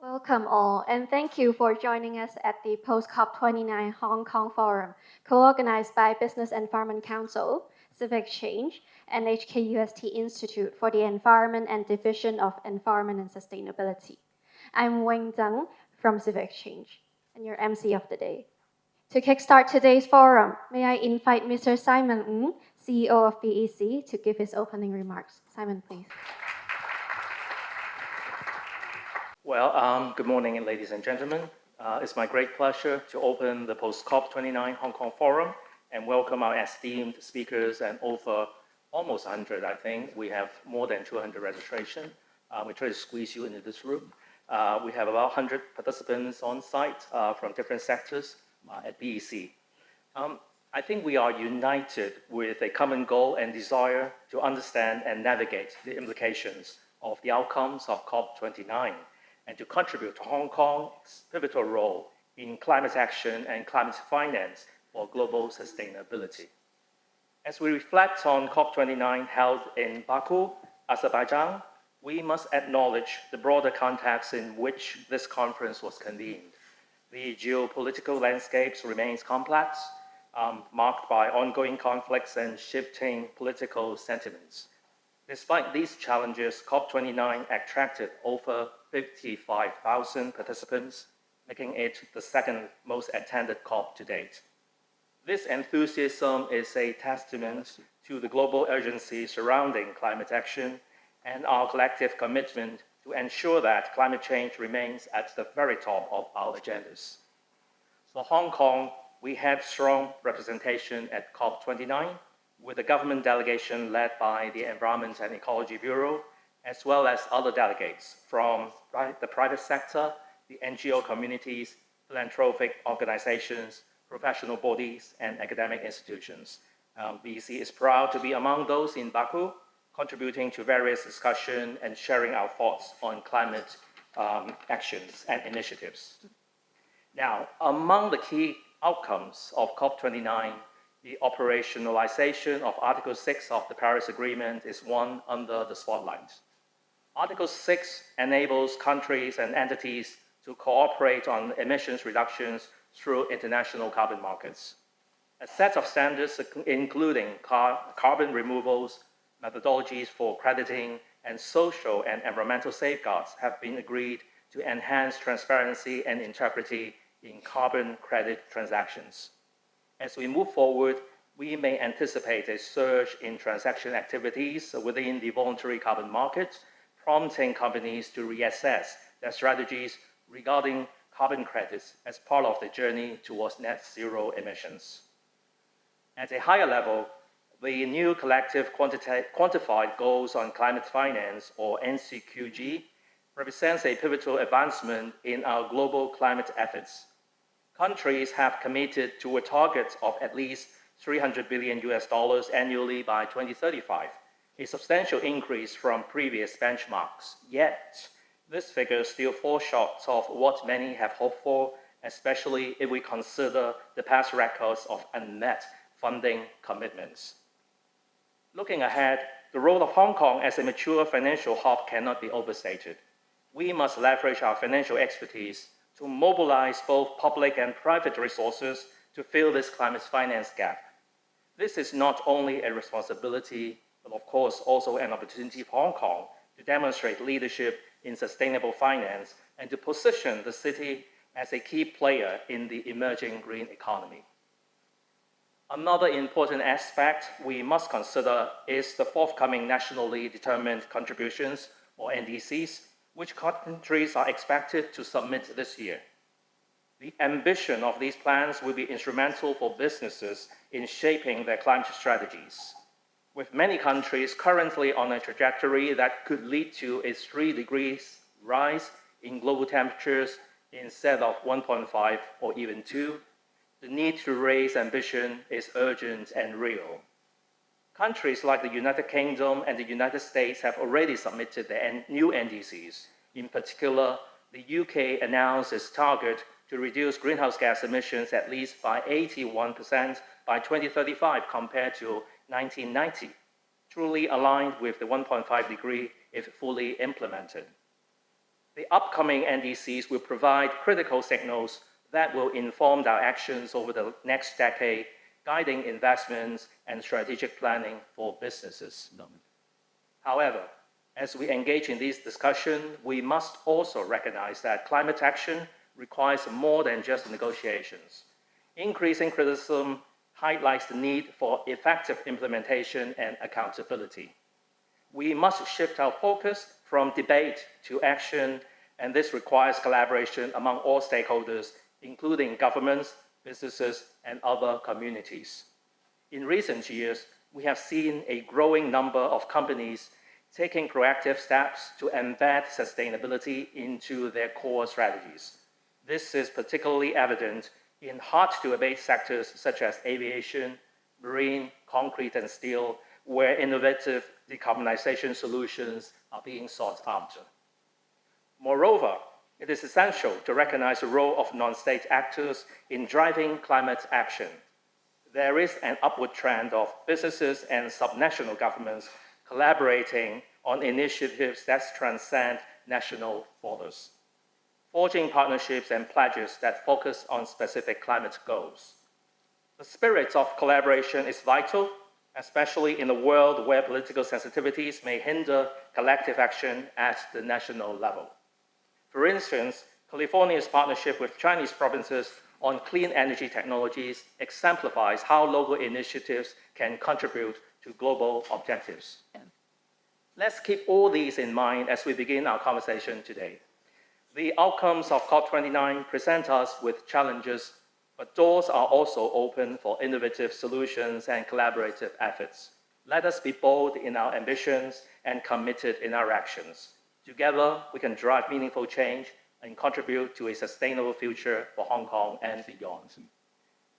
Welcome all, and thank you for joining us at the Post-COP29 Hong Kong Forum, co-organized by Business Environment Council, Civic Exchange, and HKUST Institute for the Environment and Division of Environment and Sustainability. I'm Wing Zheng from Civic Exchange, and your MC of the day. To kickstart today's forum, may I invite Mr. Simon Ng, CEO of BEC, to give his opening remarks. Simon, please. Well, good morning, ladies and gentlemen. It's my great pleasure to open the Post-COP29 Hong Kong Forum and welcome our esteemed speakers and over almost 100, I think. We have more than 200 registration. We try to squeeze you into this room. We have about 100 participants on site from different sectors at BEC. I think we are united with a common goal and desire to understand and navigate the implications of the outcomes of COP29 and to contribute to Hong Kong's pivotal role in climate action and climate finance for global sustainability. As we reflect on COP29 held in Baku, Azerbaijan, we must acknowledge the broader context in which this conference was convened. The geopolitical landscape remains complex, marked by ongoing conflicts and shifting political sentiments. Despite these challenges, COP29 attracted over 55,000 participants, making it the second most attended COP to date. This enthusiasm is a testament to the global urgency surrounding climate action and our collective commitment to ensure that climate change remains at the very top of our agendas. For Hong Kong, we had strong representation at COP29, with a government delegation led by the Environment and Ecology Bureau, as well as other delegates from the private sector, the NGO communities, philanthropic organizations, professional bodies, and academic institutions. BEC is proud to be among those in Baku, contributing to various discussions and sharing our thoughts on climate actions and initiatives. Now, among the key outcomes of COP29, the operationalization of Article 6 of the Paris Agreement is one under the spotlight. Article 6 enables countries and entities to cooperate on emissions reductions through international carbon markets. A set of standards including carbon removals, methodologies for crediting, and social and environmental safeguards have been agreed to enhance transparency and integrity in carbon credit transactions. As we move forward, we may anticipate a surge in transaction activities within the voluntary carbon market, prompting companies to reassess their strategies regarding carbon credits as part of the journey towards net zero emissions. At a higher level, the new collective quantified goals on climate finance, or NCQG, represents a pivotal advancement in our global climate efforts. Countries have committed to a target of at least $300 billion annually by 2035, a substantial increase from previous benchmarks. Yet, this figure still falls short of what many have hoped for, especially if we consider the past records of unmet funding commitments. Looking ahead, the role of Hong Kong as a mature financial hub cannot be overstated. We must leverage our financial expertise to mobilize both public and private resources to fill this climate finance gap. This is not only a responsibility, but of course also an opportunity for Hong Kong to demonstrate leadership in sustainable finance and to position the city as a key player in the emerging green economy. Another important aspect we must consider is the forthcoming nationally determined contributions, or NDCs, which countries are expected to submit this year. The ambition of these plans will be instrumental for businesses in shaping their climate strategies. With many countries currently on a trajectory that could lead to a 3 degrees rise in global temperatures instead of 1.5 or even 2, the need to raise ambition is urgent and real. Countries like the United Kingdom and the United States have already submitted their new NDCs. In particular, the UK announced its target to reduce greenhouse gas emissions at least by 81% by 2035 compared to 1990, truly aligned with the 1.5 degree if fully implemented. The upcoming NDCs will provide critical signals that will inform our actions over the next decade, guiding investments and strategic planning for businesses. However, as we engage in these discussions, we must also recognize that climate action requires more than just negotiations. Increasing criticism highlights the need for effective implementation and accountability. We must shift our focus from debate to action, and this requires collaboration among all stakeholders, including governments, businesses, and other communities. In recent years, we have seen a growing number of companies taking proactive steps to embed sustainability into their core strategies. This is particularly evident in hard-to-abate sectors such as aviation, marine, concrete, and steel, where innovative decarbonisation solutions are being sought after. Moreover, it is essential to recognize the role of non-state actors in driving climate action. There is an upward trend of businesses and subnational governments collaborating on initiatives that transcend national borders, forging partnerships and pledges that focus on specific climate goals. The spirit of collaboration is vital, especially in a world where political sensitivities may hinder collective action at the national level. For instance, California's partnership with Chinese provinces on clean energy technologies exemplifies how local initiatives can contribute to global objectives. Let's keep all these in mind as we begin our conversation today. The outcomes of COP29 present us with challenges, but doors are also open for innovative solutions and collaborative efforts. Let us be bold in our ambitions and committed in our actions. Together, we can drive meaningful change and contribute to a sustainable future for Hong Kong and beyond.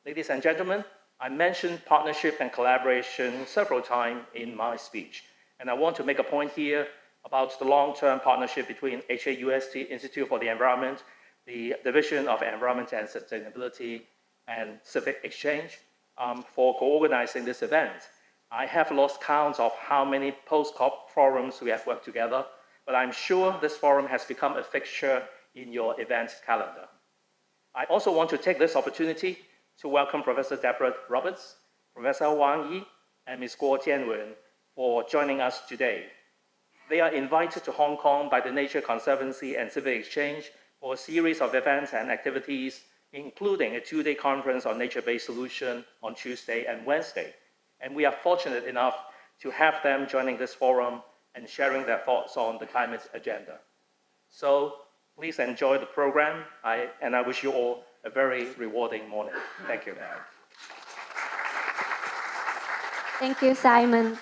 Ladies and gentlemen, I mentioned partnership and collaboration several times in my speech, and I want to make a point here about the long-term partnership between HKUST Institute for the Environment, the Division of Environment and Sustainability, and Civic Exchange for co-organizing this event. I have lost count of how many post-COP forums we have worked together, but I'm sure this forum has become a fixture in your event calendar. I also want to take this opportunity to welcome Professor Deborah Roberts, Professor Wang Yi, and Ms. Guo Jianwen for joining us today. They are invited to Hong Kong by the Nature Conservancy and Civic Exchange for a series of events and activities, including a two-day conference on nature-based solution on Tuesday and Wednesday. And we are fortunate enough to have them joining this forum and sharing their thoughts on the climate agenda. So please enjoy the program, and I wish you all a very rewarding morning. Thank you. Thank you, Simon.